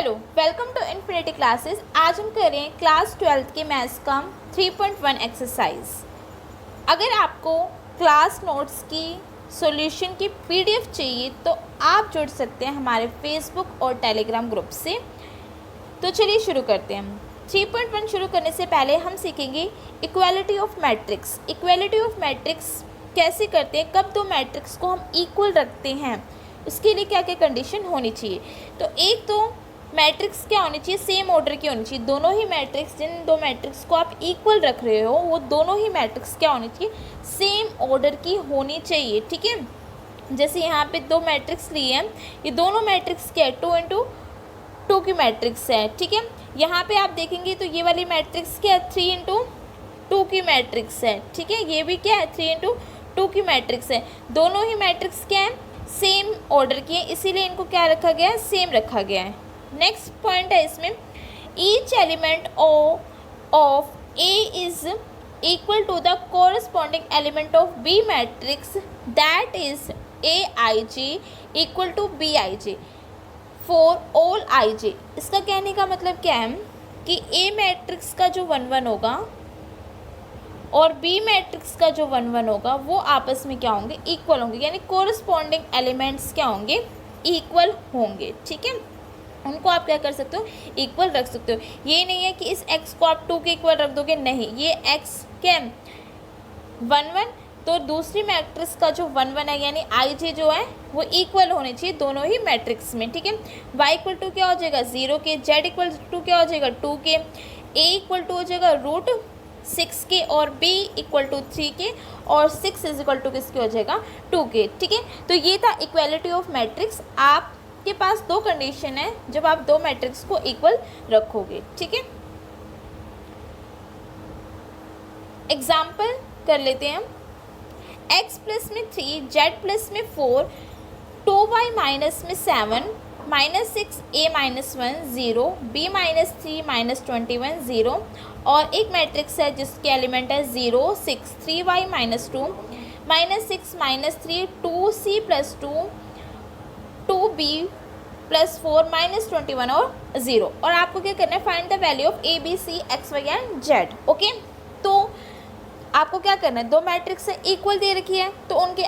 Hello, welcome to infinity classes. आज हम कर रहे हैं क्लास 12th के मैथ्स का 3.1 एक्सरसाइज। अगर आपको क्लास नोट्स की सॉल्यूशन की पीडीएफ चाहिए तो आप जुड़ सकते हैं हमारे फेसबुक और टेलीग्राम ग्रुप से। तो चलिए शुरू करते हैं। 3.1 शुरू करने से पहले हम सीखेंगे equality of matrix. Equality of matrix कैसे करते हैं, कब दो मैट्रिक्स को हम इक्वल रखते हैं, उसके लिए क्या क्या कंडीशन होनी चाहिए। तो एक तो मैट्रिक्स क्या होनी चाहिए, सेम ऑर्डर की होनी चाहिए। दोनों ही मैट्रिक्स, जिन दो मैट्रिक्स को आप इक्वल रख रहे हो वो दोनों ही मैट्रिक्स क्या होनी चाहिए, सेम ऑर्डर की होनी चाहिए। ठीक है, जैसे यहाँ पे दो मैट्रिक्स लिए हैं, ये दोनों मैट्रिक्स क्या है, 2 इंटू 2 की मैट्रिक्स है। ठीक है, यहाँ पे आप देखेंगे तो ये वाली मैट्रिक्स क्या है, 3 इंटू 2 की मैट्रिक्स है। ठीक है, ये भी क्या है, 3 इंटू 2 की मैट्रिक्स है। दोनों ही मैट्रिक्स क्या है, सेम ऑर्डर की है, इसीलिए इनको क्या रखा गया है, सेम रखा गया है। नेक्स्ट पॉइंट है इसमें, each element of A is equal to the corresponding element of B matrix that is A I J equal to B I J for all I J. इसका कहने का मतलब क्या है कि ए मैट्रिक्स का जो 1 1 होगा और बी मैट्रिक्स का जो 1 1 होगा वो आपस में क्या होंगे, इक्वल होंगे, यानी कोरस्पॉन्डिंग एलिमेंट्स क्या होंगे, इक्वल होंगे। ठीक है, उनको आप क्या कर सकते हो, इक्वल रख सकते हो। ये नहीं है कि इस x को आप 2 के इक्वल रख दोगे, नहीं, ये x क्या 1 1, तो दूसरी मैट्रिक्स का जो 1 1 है यानी आई जे जो है वो इक्वल होने चाहिए दोनों ही मैट्रिक्स में। ठीक है, y इक्वल टू क्या हो जाएगा, 0 के, z इक्वल टू क्या हो जाएगा, 2 के, a इक्वल टू हो जाएगा √6 के, और b इक्वल टू 3 के, और 6 इज इक्वल टू किसके हो जाएगा, 2 के। ठीक है, तो ये था इक्वालिटी ऑफ मैट्रिक्स। आपके पास दो कंडीशन है जब आप दो मैट्रिक्स को इक्वल रखोगे। ठीक है, एग्जाम्पल कर लेते हैं हम। x प्लस में 3, z प्लस में 4, 2y माइनस में 7, -6 a -1 0, b -3 -21 0, और एक मैट्रिक्स है जिसके एलिमेंट है 0 6, 3y -2, -6 -3 2c + 2, 2b + 4 -21 और 0। और आपको क्या करना है, find the value of a b c x y and z। Okay, तो आपको क्या करना है, दो मैट्रिक्स है इक्वल दे रखी है, तो उनके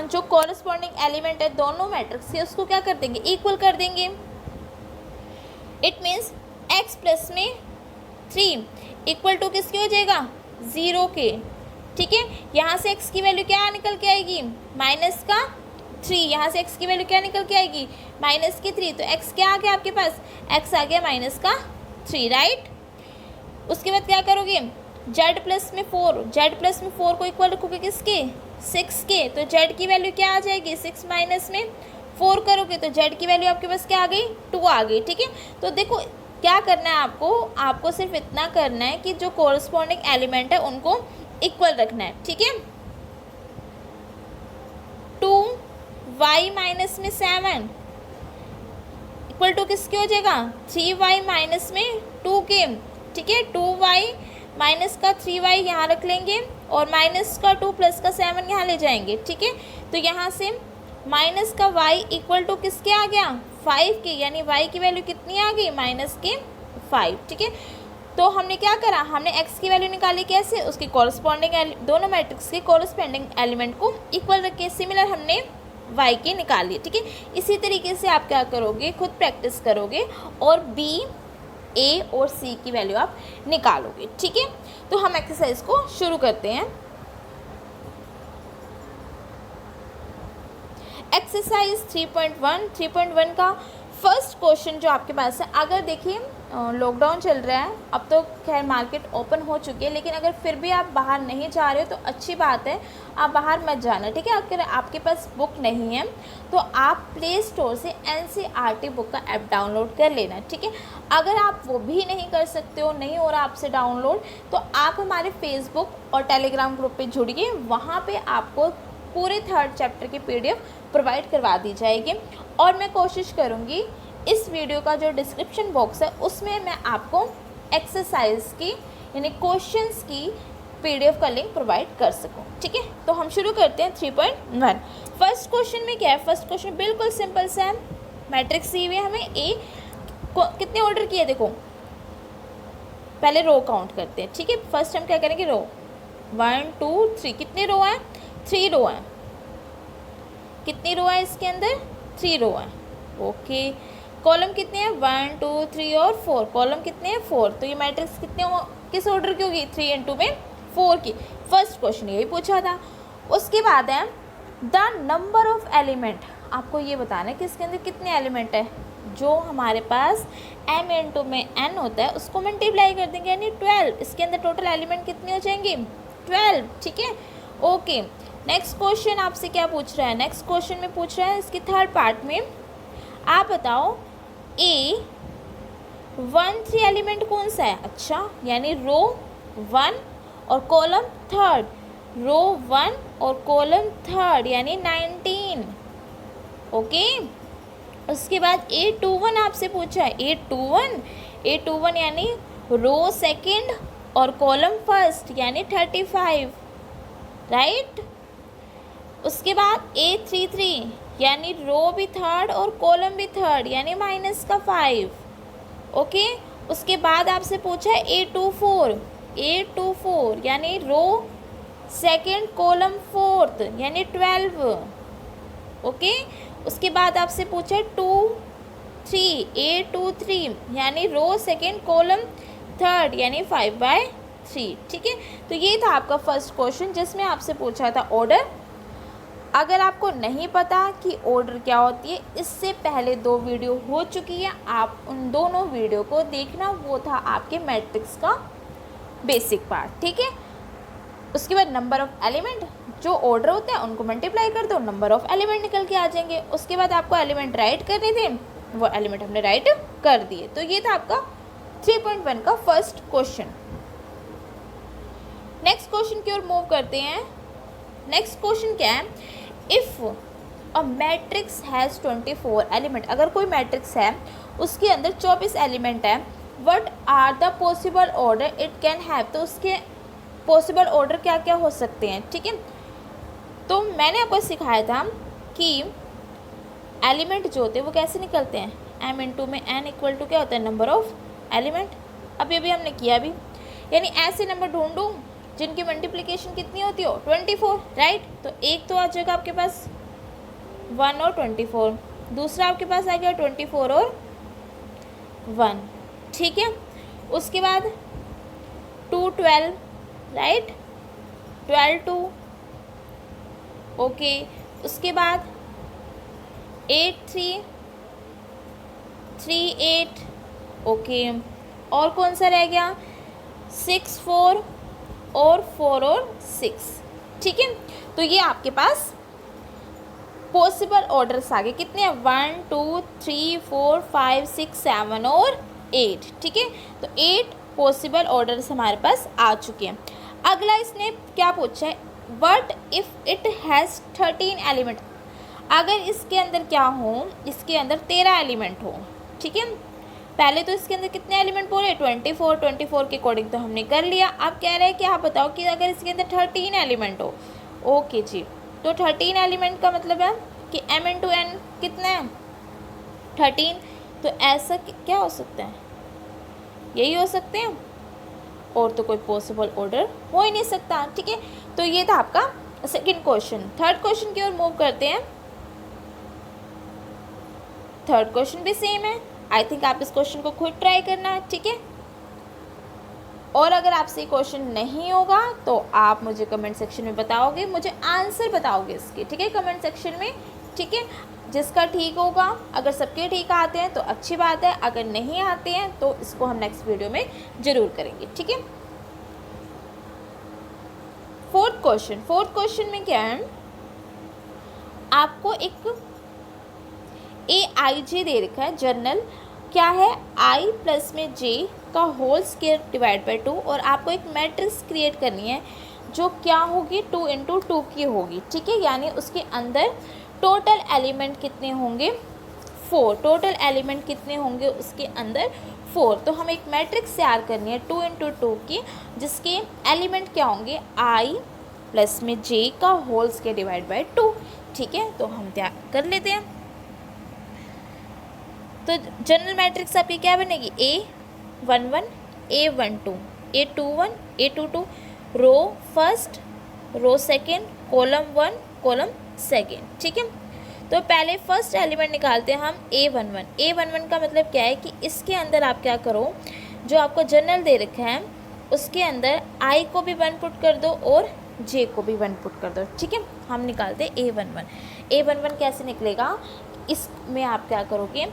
जो कॉरस्पॉन्डिंग एलिमेंट है दोनों मैट्रिक्स के, उसको क्या कर देंगे, इक्वल कर देंगे। इट मीन्स x प्लस में 3 इक्वल टू किसके हो जाएगा, 0 के। ठीक है, यहाँ से x की वैल्यू क्या निकल के आएगी, -3, यहाँ से x की वैल्यू क्या निकल के आएगी, -3, तो x क्या आ गया आपके पास, x आ गया -3, राइट। उसके बाद क्या करोगे, z प्लस में 4 को इक्वल रखोगे किसके, 6 के, तो z की वैल्यू क्या आ जाएगी, 6 माइनस में 4 करोगे तो z की वैल्यू आपके पास क्या आ गई, 2 आ गई। ठीक है, तो देखो क्या करना है आपको सिर्फ इतना करना है कि जो कोरस्पॉन्डिंग एलिमेंट है उनको इक्वल रखना है। ठीक है, 2y माइनस में 7 इक्वल टू किसके हो जाएगा, 3y माइनस में 2 के। ठीक है, 2y माइनस का 3y यहाँ रख लेंगे और माइनस का 2 प्लस का 7 यहाँ ले जाएंगे। ठीक है, तो यहाँ से माइनस का y इक्वल टू किसके आ गया, 5 के, यानी y की वैल्यू कितनी आ गई, -5। ठीक है, तो हमने क्या करा, हमने x की वैल्यू निकाली, कैसे, उसकी कॉरस्पॉन्डिंग दोनों मैट्रिक्स के कॉरस्पॉन्डिंग एलिमेंट को इक्वल रख के सिमिलर हमने y की निकाली। ठीक है, इसी तरीके से आप क्या करोगे, खुद प्रैक्टिस करोगे और b a और c की वैल्यू आप निकालोगे। ठीक है, तो हम एक्सरसाइज को शुरू करते हैं। एक्सरसाइज 3.1 का फर्स्ट क्वेश्चन जो आपके पास है, अगर देखिए लॉकडाउन चल रहा है, अब तो खैर मार्केट ओपन हो चुकी है, लेकिन अगर फिर भी आप बाहर नहीं जा रहे हो तो अच्छी बात है, आप बाहर मत जाना। ठीक है, अगर आपके पास बुक नहीं है तो आप प्ले स्टोर से NCERT बुक का ऐप डाउनलोड कर लेना। ठीक है, अगर आप वो भी नहीं कर सकते हो, नहीं हो रहा आपसे डाउनलोड, तो आप हमारे फेसबुक और टेलीग्राम ग्रुप पे जुड़िए, वहाँ पे आपको पूरे 3rd चैप्टर की PDF प्रोवाइड करवा दी जाएगी। और मैं कोशिश करूँगी इस वीडियो का जो डिस्क्रिप्शन बॉक्स है उसमें मैं आपको एक्सरसाइज की यानी क्वेश्चंस की PDF का लिंक प्रोवाइड कर सकूं। ठीक है, तो हम शुरू करते हैं 3.1। फर्स्ट क्वेश्चन में क्या है, फर्स्ट क्वेश्चन बिल्कुल सिंपल सा है, मैट्रिक्स दी हुई है हमें A, कितने ऑर्डर किए देखो, पहले रो काउंट करते हैं, ठीक है। फर्स्ट हम क्या करेंगे, रो 1 2 3, कितने रो हैं, 3 रो हैं। कितनी रो है इसके अंदर, 3 रो है, ओके। कॉलम कितने हैं, 1 2 3 और 4, कॉलम कितने हैं, 4। तो ये मैट्रिक्स किस ऑर्डर की होगी, 3 इंटू में 4 की। फर्स्ट क्वेश्चन यही पूछा था। उसके बाद है द नंबर ऑफ एलिमेंट, आपको ये बताना है कि इसके अंदर कितने एलिमेंट है। जो हमारे पास m इंटू में n होता है उसको मल्टीप्लाई कर देंगे, यानी 12। इसके अंदर टोटल एलिमेंट कितने हो जाएंगे, 12, ठीक है, ओके। नेक्स्ट क्वेश्चन आपसे क्या पूछ रहा है, नेक्स्ट क्वेश्चन में पूछ रहा है इसकी थर्ड पार्ट में, आप बताओ ए 1 3 एलिमेंट कौन सा है। अच्छा, यानी रो 1 और कॉलम 3rd, रो 1 और कॉलम 3rd यानी 19, ओके। उसके बाद A21 आपसे पूछा है, A21 यानी रो 2nd और कॉलम 1st यानी 35, राइट। उसके बाद A33 यानी रो भी 3rd और कॉलम भी 3rd यानी -5, ओके। उसके बाद आपसे पूछा है A24 यानी रो 2nd कॉलम 4th यानी 12, ओके। उसके बाद आपसे पूछा है A23 यानी रो 2nd कॉलम 3rd यानी 5/3, ठीक है। तो ये था आपका फर्स्ट क्वेश्चन जिसमें आपसे पूछा था ऑर्डर। अगर आपको नहीं पता कि ऑर्डर क्या होती है, इससे पहले 2 वीडियो हो चुकी है, आप उन दोनों वीडियो को देखना, वो था आपके मैट्रिक्स का बेसिक पार्ट, ठीक है। उसके बाद नंबर ऑफ एलिमेंट, जो ऑर्डर होते हैं उनको मल्टीप्लाई कर दो, नंबर ऑफ एलिमेंट निकल के आ जाएंगे। उसके बाद आपको एलिमेंट राइट करने थे, वो एलिमेंट हमने राइट कर दिए। तो ये था आपका 3.1 का फर्स्ट क्वेश्चन। नेक्स्ट क्वेश्चन की ओर मूव करते हैं। नेक्स्ट क्वेश्चन क्या है, if a matrix has 24 element, अगर कोई मैट्रिक्स है उसके अंदर 24 एलिमेंट है, what are the possible order it can have. तो उसके पॉसिबल ऑर्डर क्या क्या हो सकते हैं, ठीक है। तो मैंने आपको सिखाया था कि एलिमेंट जो होते हैं वो कैसे निकलते हैं, m इंटू में n इक्वल टू क्या होता है, नंबर ऑफ एलिमेंट। अभी अभी हमने किया भी, यानी ऐसे नंबर ढूंढूं जिनकी मल्टीप्लिकेशन कितनी होती हो, 24, राइट। तो एक तो आ जाएगा आपके पास 1 और 24, दूसरा आपके पास आ गया 24 और 1, ठीक है। उसके बाद 2 12, राइट, 12 2, ओके। उसके बाद 8 3 3 8, ओके। और कौन सा रह गया, 6 4 और 4 और 6, ठीक है। तो ये आपके पास पॉसिबल ऑर्डर्स आ गए, कितने हैं, 1 2 3 4 5 6 7 और 8, ठीक है। तो 8 पॉसिबल ऑर्डर्स हमारे पास आ चुके हैं। अगला इसने क्या पूछा है, what if it has 13 element, अगर इसके अंदर क्या हो, इसके अंदर 13 एलिमेंट हो, ठीक है। पहले तो इसके अंदर कितने एलिमेंट बोले, 24 के अकॉर्डिंग तो हमने कर लिया। अब कह रहे हैं कि आप बताओ कि अगर इसके अंदर 13 एलिमेंट हो, ओके जी। तो 13 एलिमेंट का मतलब है कि m इंटू n कितना है, 13। तो ऐसा क्या हो सकता है, यही हो सकते हैं, और तो कोई पॉसिबल ऑर्डर हो ही नहीं सकता, ठीक है। तो ये था आपका सेकंड क्वेश्चन। थर्ड क्वेश्चन की ओर मूव करते हैं। थर्ड क्वेश्चन भी सेम है, आई थिंक आप इस क्वेश्चन को खुद ट्राई करना, ठीक है। और अगर आपसे ये क्वेश्चन नहीं होगा तो आप मुझे कमेंट सेक्शन में बताओगे, मुझे आंसर बताओगे इसके, ठीक है, कमेंट सेक्शन में, ठीक है। जिसका ठीक होगा, अगर सबके ठीक आते हैं तो अच्छी बात है, अगर नहीं आते हैं तो इसको हम नेक्स्ट वीडियो में ज़रूर करेंगे, ठीक है। फोर्थ क्वेश्चन में क्या है, आपको एक AIJ दे रखा है, जर्नल क्या है, I प्लस में J का होल स्क्वायर डिवाइड बाई 2, और आपको एक मैट्रिक्स क्रिएट करनी है जो क्या होगी, 2 इंटू 2 की होगी, ठीक है। यानी उसके अंदर टोटल एलिमेंट कितने होंगे, 4, टोटल एलिमेंट कितने होंगे उसके अंदर, 4। तो हम एक मैट्रिक्स तैयार करनी है 2 इंटू 2 की, जिसके एलिमेंट क्या होंगे, I प्लस में J का होल स्क्वायर डिवाइड बाई 2, ठीक है। तो हम तैयार कर लेते हैं। तो जनरल मैट्रिक्स आपकी क्या बनेगी, A11 A12 A21 A22, row first row second column 1 column second, ठीक है। तो पहले फर्स्ट एलिमेंट निकालते हैं हम A11। A11 का मतलब क्या है कि इसके अंदर आप क्या करो, जो आपको जनरल दे रखा है उसके अंदर I को भी 1 पुट कर दो और J को भी 1 पुट कर दो, ठीक है। हम निकालते A11। A11 कैसे निकलेगा, इसमें आप क्या करोगे,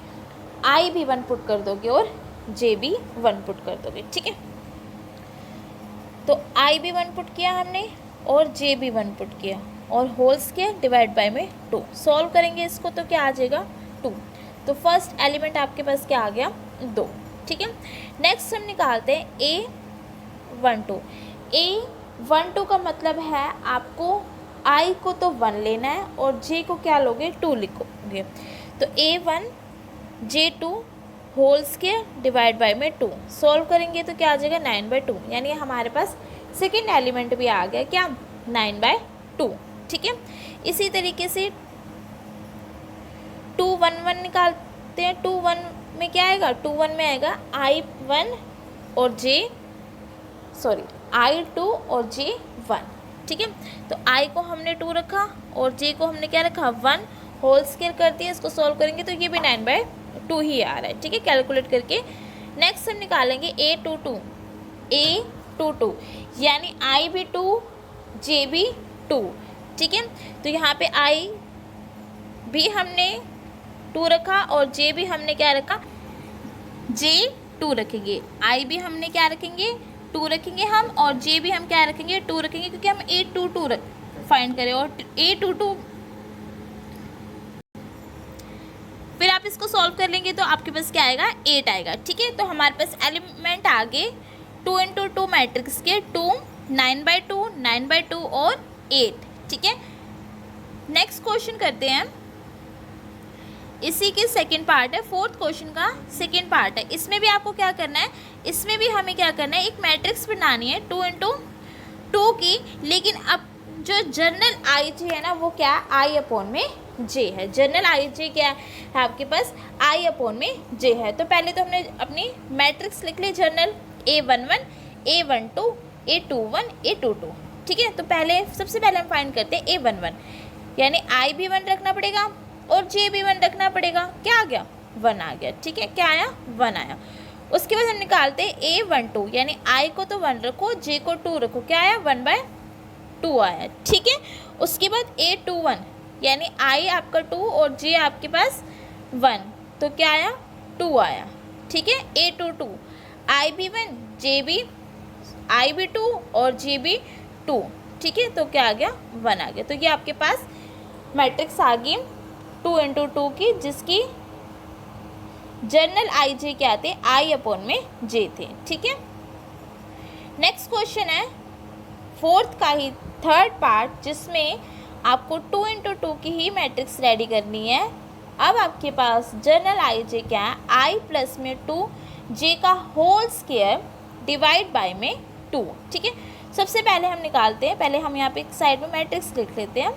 I भी 1 पुट कर दोगे और J भी 1 पुट कर दोगे, ठीक है। तो I भी 1 पुट किया हमने और J भी 1 पुट किया और होल्स के डिवाइड बाय में 2। सॉल्व करेंगे इसको तो क्या आ जाएगा 2। तो फर्स्ट एलिमेंट आपके पास क्या आ गया 2, ठीक है। नेक्स्ट हम निकालते हैं A12। A12 का मतलब है आपको I को तो 1 लेना है और J को क्या लोगे 2 लिखोगे। तो A1 J2 whole square divide by में 2। सॉल्व करेंगे तो क्या आ जाएगा 9/2, यानी हमारे पास सेकेंड एलिमेंट भी आ गया क्या 9/2, ठीक है। इसी तरीके से 2 1 1 निकालते हैं। 2 1 में क्या आएगा, 2 1 में आएगा I1 और I2 और J1, ठीक है। तो I को हमने 2 रखा और J को हमने क्या रखा 1, होल स्क्वायर कर दिया। इसको सॉल्व करेंगे तो ये भी 9/2 ही आ रहा है, ठीक है, कैलकुलेट करके। नेक्स्ट हम निकालेंगे A22 यानी I भी 2 J भी 2, ठीक है। तो यहाँ पे I भी हमने 2 रखा और J भी हमने क्या रखा J2 रखेंगे। I भी हमने क्या रखेंगे 2 रखेंगे हम और J भी हम क्या रखेंगे 2 रखेंगे, क्योंकि हम A22 फाइंड करें और A22 फिर आप इसको सॉल्व कर लेंगे तो आपके पास क्या आएगा 8 आएगा, ठीक है। तो हमारे पास एलिमेंट आ गए 2 × 2 मैट्रिक्स के 2 9/2 9/2 और 8, ठीक है। नेक्स्ट क्वेश्चन करते हैं, इसी के सेकंड पार्ट है, फोर्थ क्वेश्चन का सेकंड पार्ट है। इसमें भी आपको क्या करना है, इसमें भी हमें क्या करना है, एक मैट्रिक्स बनानी है 2 × 2 की, लेकिन अब जो जनरल IJ है ना वो क्या I/J है। जनरल IJ क्या है आपके पास I/J है। तो पहले तो हमने अपनी मैट्रिक्स लिख ली general A11 A12 A21 A22, ठीक है। तो सबसे पहले हम फाइंड करते हैं A11, यानी I भी 1 रखना पड़ेगा और J भी 1 रखना पड़ेगा। क्या आ गया 1 आ गया, ठीक है। क्या आया 1 आया। उसके बाद हम निकालते हैं A12, यानी I को तो 1 रखो J को 2 रखो। क्या आया 1/2 आया, ठीक है। उसके बाद A21, यानी I आपका 2 और J आपके पास 1, तो क्या आया 2 आया, ठीक है। A22 I भी 1 J भी I भी 2 और J भी 2, ठीक है। तो क्या आ गया 1 आ गया। तो ये आपके पास मैट्रिक्स आ गई 2 × 2 की, जिसकी जनरल IJ क्या थे I/J थे, ठीक है। नेक्स्ट क्वेश्चन है फोर्थ का ही थर्ड पार्ट, जिसमें आपको 2 × 2 की ही मैट्रिक्स रेडी करनी है। अब आपके पास जनरल IJ क्या है I प्लस में 2 J का होल स्क्वायर डिवाइड बाय में 2, ठीक है। सबसे पहले हम निकालते हैं, पहले हम यहाँ पे एक साइड में मैट्रिक्स लिख लेते हैं।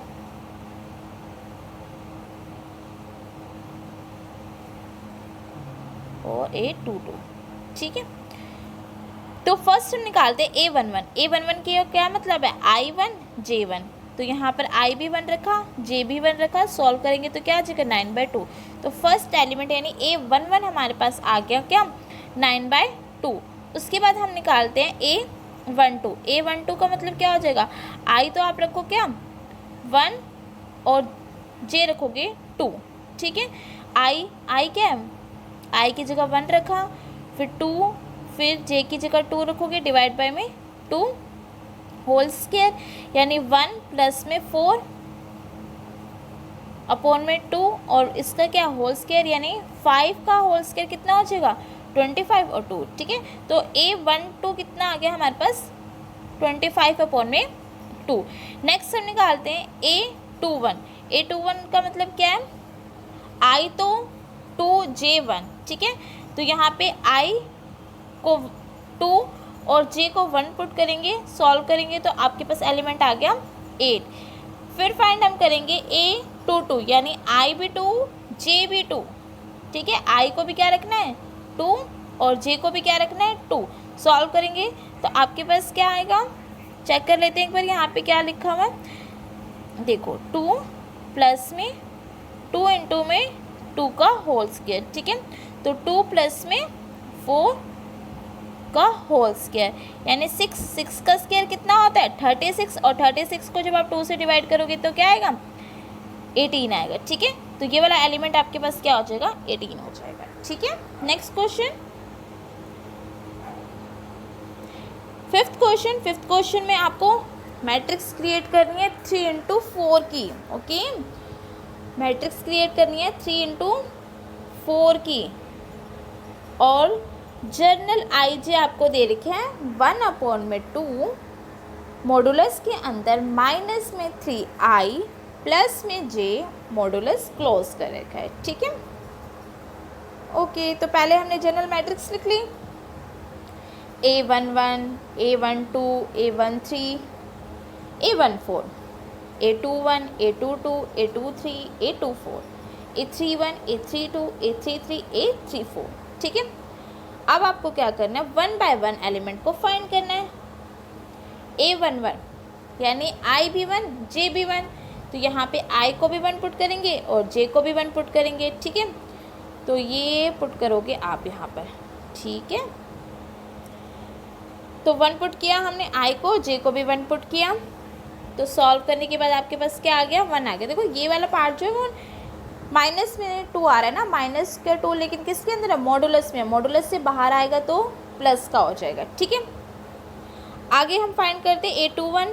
और A22, ठीक है। तो फर्स्ट हम निकालते हैं A11। A11 की क्या मतलब है I1 J1, तो यहाँ पर I भी 1 रखा J भी 1 रखा। सॉल्व करेंगे तो क्या आ जाएगा 9/2। तो फर्स्ट एलिमेंट यानी A11 हमारे पास आ गया क्या 9/2। उसके बाद हम निकालते हैं A12। A12 का मतलब क्या हो जाएगा, I तो आप रखो क्या 1 और J रखोगे 2, ठीक है। I क्या है, I की जगह 1 रखा, फिर 2, फिर J की जगह 2 रखोगे डिवाइड बाय में 2 होल स्क्वायर, यानी 1 प्लस में 4 अपॉन में 2 और इसका क्या होल स्क्वायर, यानी 5 का होल स्क्वायर कितना हो जाएगा 25 और 2, ठीक है। तो A12 कितना आ गया हमारे पास 25 अपॉन में 2। नेक्स्ट हम निकालते हैं A21। A21 का मतलब क्या है, I तो 2 J1, ठीक है। तो यहाँ पे I को 2 और J को 1 पुट करेंगे, सॉल्व करेंगे तो आपके पास एलिमेंट आ गया 8। फिर फाइंड हम करेंगे A22, यानी I भी 2 J भी 2, ठीक है, आई को भी क्या रखना है 2 और जे को भी क्या रखना है 2। सॉल्व करेंगे तो आपके पास क्या आएगा, चेक कर लेते हैं एक बार यहाँ पे क्या लिखा हुआ है। देखो 2 प्लस में 2 इंटू में 2 का होल स्क्वायर, ठीक है, तो 2 प्लस में 4 का होल स्क्वायर यानी 6 का स्क्वायर कितना होता है 36, और 36 को जब आप 2 से डिवाइड करोगे तो क्या आएगा 18 आएगा। ठीक है, तो ये वाला एलिमेंट आपके पास क्या हो जाएगा 18 हो जाएगा। ठीक है, नेक्स्ट क्वेश्चन, फिफ्थ क्वेश्चन में आपको मैट्रिक्स क्रिएट करनी है 3 इंटू 4 की। ओके, मैट्रिक्स क्रिएट करनी है 3 इंटू 4 की और जर्नल आई जे आपको दे रखे हैं 1/2 मॉडुलस के अंदर माइनस में 3i प्लस में j मॉडुलस क्लोज कर रखा है। ठीक है, ओके, तो पहले हमने जनरल मैट्रिक्स लिख ली A11 A12 A13 A14 A21 A22 A23 A24 A31 A32 A33 A34। ठीक है, अब आपको क्या करना है 1 बाय 1 एलिमेंट को फाइंड करना है। A11 यानी I भी 1 J भी 1, तो यहाँ पे I को भी 1 पुट करेंगे और J को भी 1 पुट करेंगे। ठीक है, तो ये पुट करोगे आप यहाँ पर। ठीक है, तो 1 पुट किया हमने I को, J को भी 1 पुट किया, तो सॉल्व करने के बाद आपके पास क्या आ गया 1 आ गया। देखो ये वाला पार्ट जो है वो माइनस में 2 आ रहा है ना, माइनस का 2 लेकिन किसके अंदर है मॉडुलस में, मॉडुलस से बाहर आएगा तो प्लस का हो जाएगा। ठीक है, आगे हम फाइंड करते हैं A21,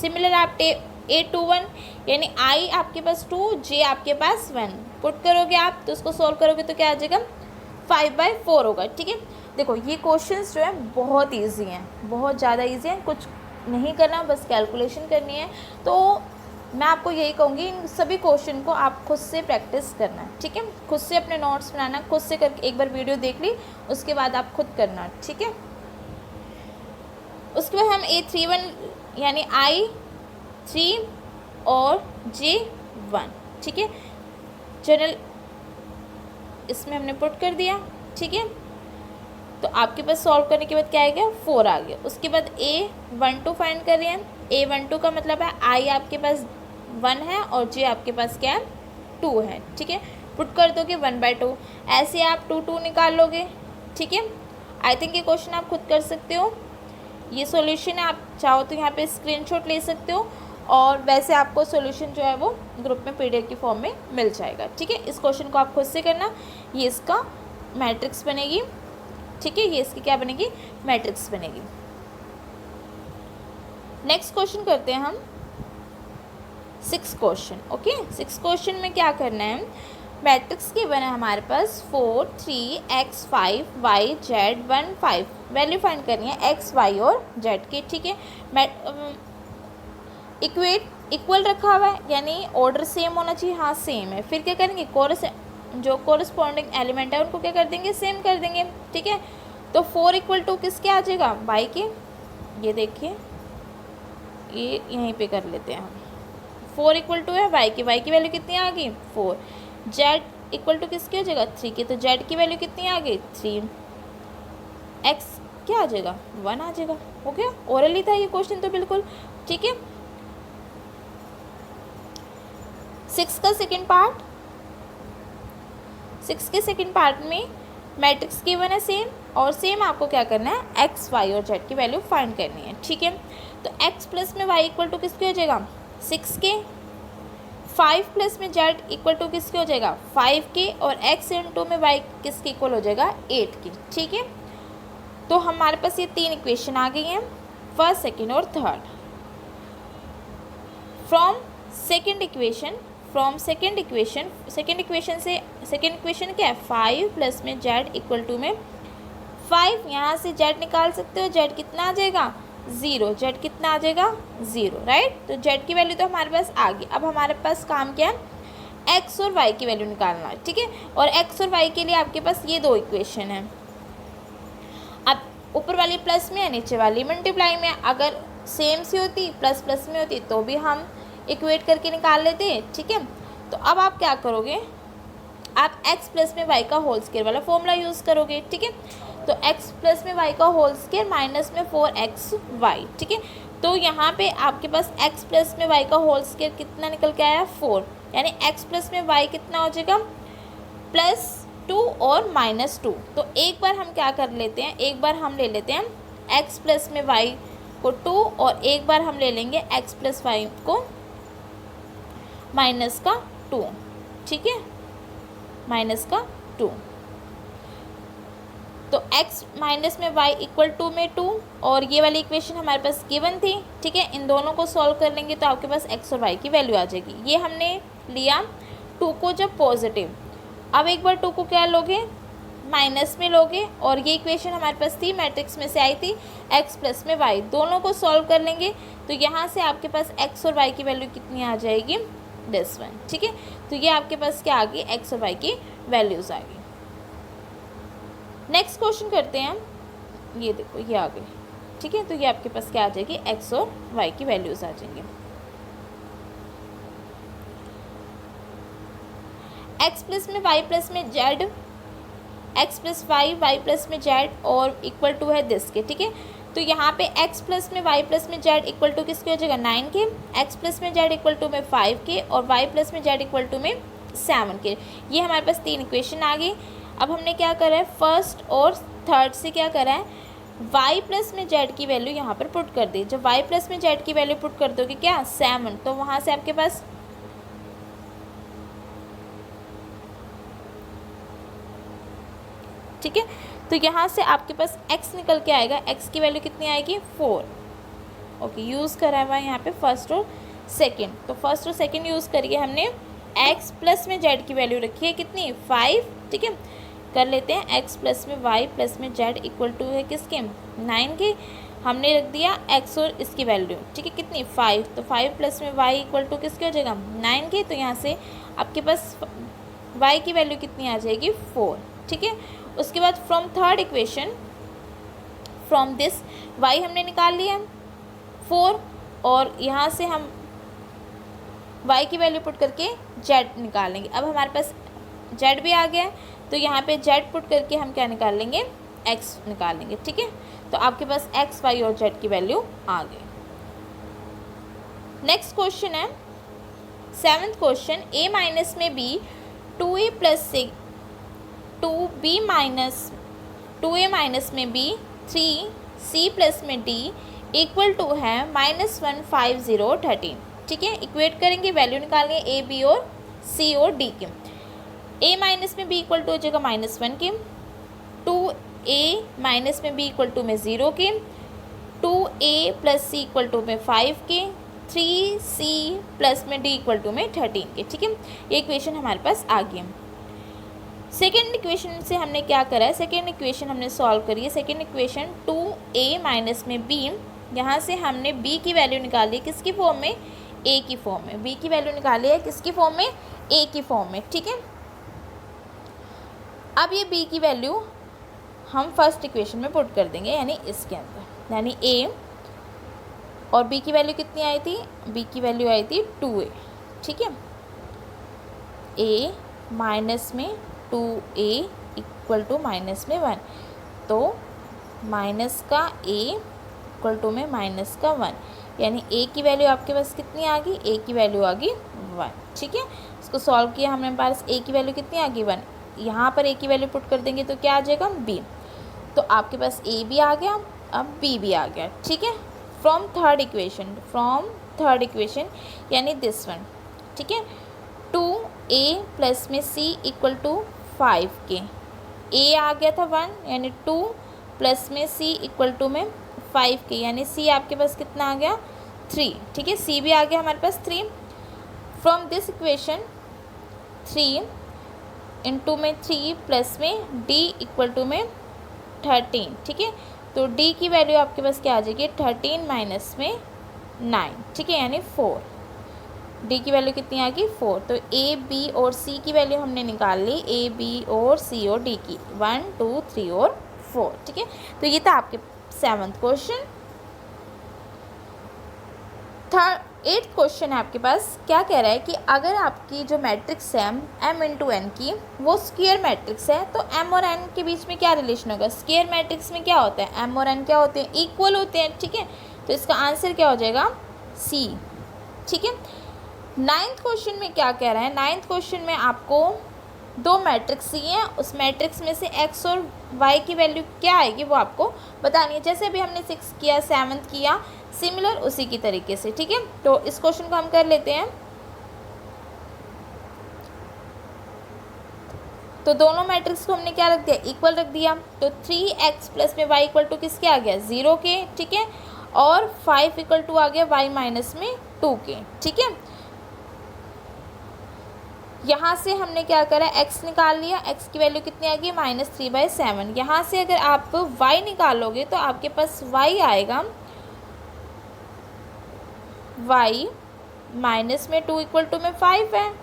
सिमिलर आप A21 यानी I आपके पास 2 J आपके पास 1 पुट करोगे आप, तो उसको सॉल्व करोगे तो क्या आ जाएगा 5/4 होगा। ठीक है, देखो ये क्वेश्चंस जो है बहुत इजी हैं, बहुत ज़्यादा इजी हैं, कुछ नहीं करना, बस कैलकुलेशन करनी है। तो मैं आपको यही कहूँगी इन सभी क्वेश्चन को आप खुद से प्रैक्टिस करना है। ठीक है, खुद से अपने नोट्स बनाना, खुद से करके एक बार वीडियो देख ली उसके बाद आप खुद करना। ठीक है, उसके बाद हम A31 यानी I3 और J1, ठीक है, जनरल इसमें हमने पुट कर दिया। ठीक है, तो आपके पास सॉल्व करने के बाद क्या आएगा 4 आ गया। उसके बाद A12 फाइंड कर रहे हैं, A12 का मतलब है I आपके पास 1 है और J आपके पास क्या है 2 है। ठीक है, पुट कर दोगे 1/2, ऐसे आप 2 निकाल लोगे। ठीक है, आई थिंक ये क्वेश्चन आप खुद कर सकते हो, ये सॉल्यूशन है, आप चाहो तो यहाँ पे स्क्रीनशॉट ले सकते हो, और वैसे आपको सॉल्यूशन जो है वो ग्रुप में PDF की फॉर्म में मिल जाएगा। ठीक है, इस क्वेश्चन को आप खुद से करना, ये इसका मैट्रिक्स बनेगी। ठीक है, ये इसकी क्या बनेगी मैट्रिक्स बनेगी। नेक्स्ट क्वेश्चन करते हैं हम 6 क्वेश्चन। ओके, 6 क्वेश्चन में क्या करना है, मैट्रिक्स की बना है हमारे पास 4 3 x 5 y z 1 5, value find करनी है x y और z की। ठीक है, इक्वल रखा हुआ है यानी ऑर्डर सेम होना चाहिए, हाँ सेम है। फिर क्या करेंगे जो कोरस्पॉन्डिंग एलिमेंट है उनको क्या कर देंगे सेम कर देंगे। ठीक है, तो 4 = किसके आ जाएगा y के, ये देखिए ये यहीं पे कर लेते हैं हम, 4 = है y की वैल्यू कितनी आ गई 4, z = किसकी हो जाएगा 3 की, तो z की वैल्यू कितनी आ गई 3, x क्या आ जाएगा 1 आ जाएगा। हो गया, ओरली था ये क्वेश्चन तो बिल्कुल। ठीक है, 6 का सेकेंड पार्ट, 6 के सेकेंड पार्ट में मैट्रिक्स गिवन है सेम, और सेम आपको क्या करना है x y और z की वैल्यू फाइंड करनी है। ठीक है, तो x प्लस में y = किसके हो जाएगा 6 के, 5 प्लस में z = किसके हो जाएगा 5 के, और x × में y किसके इक्वल हो जाएगा 8 की। ठीक है, तो हमारे पास ये 3 इक्वेशन आ गई हैं, फर्स्ट सेकेंड और थर्ड। फ्रॉम सेकेंड इक्वेशन से सेकेंड इक्वेशन क्या है 5 प्लस में z = में 5, यहाँ से z निकाल सकते हो, z कितना आ जाएगा 0, z कितना आ जाएगा 0, राइट। तो z की वैल्यू तो हमारे पास आ गई। अब हमारे पास काम क्या है x और y की वैल्यू निकालना है। ठीक है, और x और y के लिए आपके पास ये 2 इक्वेशन है। अब ऊपर वाली प्लस में है, नीचे वाली मल्टीप्लाई में, अगर सेम सी होती प्लस प्लस में होती तो भी हम इक्वेट करके निकाल लेते। ठीक है, तो अब आप क्या करोगे आप x प्लस में y का होल स्क्वायर वाला फॉर्मूला यूज़ करोगे, ठीक है। तो x प्लस में y का होल स्क्वायर माइनस में 4xy, ठीक है। तो यहाँ पे आपके पास x प्लस में y का होल स्क्वायर कितना निकल के आया 4, यानी x प्लस में y कितना हो जाएगा +2 और -2। तो एक बार हम क्या कर लेते हैं, एक बार हम ले लेते हैं x प्लस में y को 2 और एक बार हम ले लेंगे x प्लस y को -2, ठीक है, -2। तो x माइनस में y इक्वल टू में 2 और ये वाली इक्वेशन हमारे पास गिवन थी, ठीक है। इन दोनों को सॉल्व कर लेंगे तो आपके पास x और y की वैल्यू आ जाएगी। ये हमने लिया 2 को जब पॉजिटिव, अब एक बार 2 को क्या लोगे माइनस में लोगे और ये इक्वेशन हमारे पास थी मैट्रिक्स में से आई थी x प्लस में y, दोनों को सॉल्व कर लेंगे तो यहाँ से आपके पास x और y की वैल्यू कितनी आ जाएगी दिस वन, ठीक है। तो ये आपके पास क्या आ गई x और y की वैल्यूज़ आ गई। नेक्स्ट क्वेश्चन करते हैं हम, ये देखो ये आ गई, ठीक है। तो ये आपके पास क्या आ जाएगी x और y की वैल्यूज़ आ जाएंगे। x प्लस में y प्लस में z, x plus y plus में z और इक्वल टू है दिस के, ठीक है। तो यहाँ पे x प्लस में y प्लस में z इक्वल टू किसके हो जाएगा 9 के, x प्लस में z इक्वल टू में 5 के और y प्लस में z इक्वल टू में 7 के। ये हमारे पास 3 इक्वेशन आ गई। अब हमने क्या करा है फर्स्ट और थर्ड से क्या करा है y प्लस में z की वैल्यू यहाँ पर पुट कर दी। जब y प्लस में z की वैल्यू पुट कर दोगे क्या 7, तो वहाँ से आपके पास ठीक है, तो यहाँ से आपके पास x निकल के आएगा, x की वैल्यू कितनी आएगी 4। ओके, यूज़ करा हुआ है यहाँ पे फर्स्ट और सेकंड, तो फर्स्ट और सेकंड यूज़ करिए हमने x प्लस में z की वैल्यू रखी है कितनी 5, ठीक है। कर लेते हैं x प्लस में y प्लस में z इक्वल टू है किसके 9 के, हमने रख दिया x और इसकी वैल्यू, ठीक है, कितनी 5, तो 5 प्लस में y इक्वल टू किसके हो जाएगा 9 के। तो यहाँ से आपके पास y की वैल्यू कितनी आ जाएगी 4, ठीक है। उसके बाद from third equation, from this y हमने निकाल लिया 4 और यहाँ से हम y की वैल्यू पुट करके z निकालेंगे। अब हमारे पास z भी आ गया है तो यहाँ पे z पुट करके हम क्या निकाल लेंगे x निकाल लेंगे, ठीक है। तो आपके पास x, y और z की वैल्यू आ गई। नेक्स्ट क्वेश्चन है 7th क्वेश्चन, a माइनस में b 2a plus 2b minus 2a minus में b 3c प्लस में d इक्वल टू है -1 5 0 13, ठीक है। इक्वेट करेंगे, वैल्यू निकालेंगे a b और c और d के। a माइनस में b इक्वल टू हो जाएगा -1 के, 2a माइनस में b इक्वल टू में 0 के, 2a plus c equal to में 5 के, 3c प्लस में d इक्वल टू में 13 के, ठीक है। ये इक्वेशन हमारे पास आ गई। सेकेंड इक्वेशन से हमने क्या करा है, सेकेंड इक्वेशन हमने सॉल्व करी है। सेकेंड इक्वेशन 2a माइनस में b, यहाँ से हमने b की वैल्यू निकाली किसकी फॉर्म में a की फॉर्म में, b की वैल्यू निकाली है किसकी फॉर्म में a की फॉर्म में, ठीक है। अब ये b की वैल्यू हम फर्स्ट इक्वेशन में पुट कर देंगे, यानी इसके अंदर, यानी a और b की वैल्यू कितनी आई थी, b की वैल्यू आई थी 2a, ठीक है। a माइनस में 2a इक्वल टू माइनस में 1, तो माइनस का a इक्वल टू में माइनस का 1, यानी a की वैल्यू आपके पास कितनी आ गई, a की वैल्यू आ गई 1, ठीक है। इसको सॉल्व किया हमने, पास a की वैल्यू कितनी आ गई 1, यहाँ पर a की वैल्यू पुट कर देंगे तो क्या आ जाएगा b, तो आपके पास a भी आ गया, अब b भी आ गया, ठीक है। फ्रॉम थर्ड इक्वेशन यानी दिस वन, ठीक है, 2a प्लस में c इक्वल टू 5 के, a आ गया था 1, यानी 2 प्लस में c इक्वल टू में 5 के, यानी c आपके पास कितना आ गया 3, ठीक है। c भी आ गया हमारे पास 3। फ्रॉम दिस इक्वेशन 3 इंटू में 3 प्लस में d इक्वल टू में 13, ठीक है। तो d की वैल्यू आपके पास क्या आ जाएगी 13 माइनस में 9, ठीक है, यानी 4। d की वैल्यू कितनी आ गई 4। तो a b और c की वैल्यू हमने निकाल ली, a b और c और d की 1 2 3 और 4, ठीक है। तो ये था आपके 7th क्वेश्चन। 8th क्वेश्चन है आपके पास, क्या कह रहा है कि अगर आपकी जो मैट्रिक्स है m इंटू एन की वो स्क्वायर मैट्रिक्स है तो m और n के बीच में क्या रिलेशन होगा। स्क्वायर मैट्रिक्स में क्या होता है, m और n क्या होते हैं, इक्वल होते हैं, ठीक है। तो इसका आंसर क्या हो जाएगा, C, ठीक है। 9th क्वेश्चन में क्या कह रहा है, 9th क्वेश्चन में आपको दो मैट्रिक्स दिए हैं, उस मैट्रिक्स में से x और y की वैल्यू क्या आएगी वो आपको बतानी है। जैसे अभी हमने 6 किया, 7 किया, सिमिलर उसी की तरीके से, ठीक है। तो इस क्वेश्चन को हम कर लेते हैं। तो दोनों मैट्रिक्स को हमने क्या रख दिया, इक्वल रख दिया। तो 3x प्लस में y इक्वल टू किसके आ गया, 0 के, ठीक है। और 5 इक्वल टू आ गया y माइनस में 2 के, ठीक है। यहाँ से हमने क्या करा, x निकाल लिया, x की वैल्यू कितनी आ गई, -3/7। यहाँ से अगर आप y निकालोगे तो आपके पास y आएगा, y माइनस में 2 इक्वल टू में 5 है,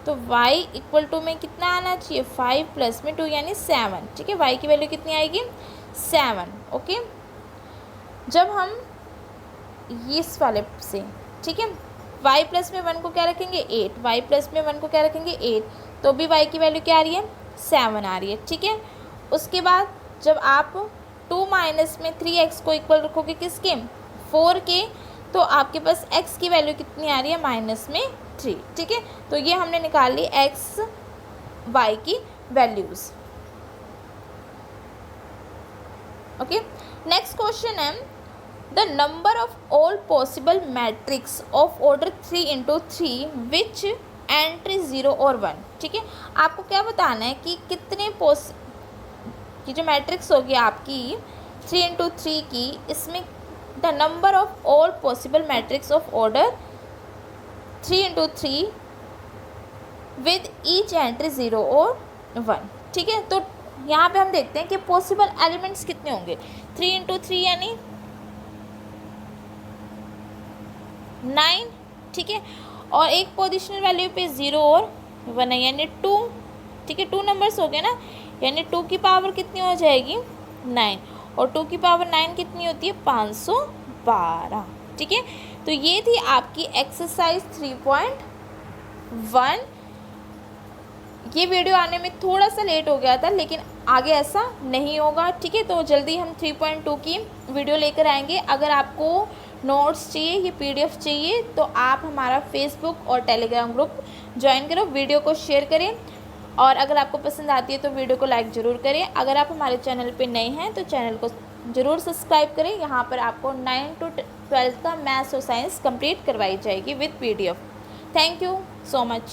तो y इक्वल टू में कितना आना चाहिए, 5 प्लस में 2 यानी 7, ठीक है। y की वैल्यू कितनी आएगी, 7, ओके। जब हम इस वाले से, ठीक है, y प्लस में 1 को क्या रखेंगे, 8, y प्लस में 1 को क्या रखेंगे, 8, तो भी y की वैल्यू क्या आ रही है, 7 आ रही है, ठीक है। उसके बाद जब आप 2 माइनस में 3x को इक्वल रखोगे किसके, 4 के, तो आपके पास x की वैल्यू कितनी आ रही है, माइनस में 3, ठीक है। तो ये हमने निकाल ली x y की वैल्यूज़, ओके। नेक्स्ट क्वेश्चन है, the number of all possible matrix of order 3 into 3 which entry 0 और 1, ठीक है। आपको क्या बताना है कि कितने की जो मैट्रिक्स होगी आपकी 3 इंटू 3 की, इसमें the number of all possible matrix of order 3 into 3 with each entry 0 और 1, ठीक है। तो यहाँ पे हम देखते हैं कि पॉसिबल एलिमेंट्स कितने होंगे, 3 इंटू 3 यानी 9, ठीक है। और एक पोजिशनल वैल्यू पे 0 और 1 है यानी 2, ठीक है। 2 नंबर्स हो गए ना, यानी 2 की पावर कितनी हो जाएगी, 9, और 2 की पावर 9 कितनी होती है, 512, ठीक है। तो ये थी आपकी एक्सरसाइज 3.1। ये वीडियो आने में थोड़ा सा लेट हो गया था, लेकिन आगे ऐसा नहीं होगा, ठीक है। तो जल्दी हम 3.2 की वीडियो लेकर आएंगे। अगर आपको नोट्स चाहिए, ये PDF चाहिए, तो आप हमारा फेसबुक और टेलीग्राम ग्रुप ज्वाइन करो, वीडियो को शेयर करें, और अगर आपको पसंद आती है तो वीडियो को लाइक ज़रूर करें। अगर आप हमारे चैनल पे नए हैं तो चैनल को ज़रूर सब्सक्राइब करें। यहाँ पर आपको 9 to 12 का मैथ्स और साइंस कंप्लीट करवाई जाएगी with PDF। Thank you so much.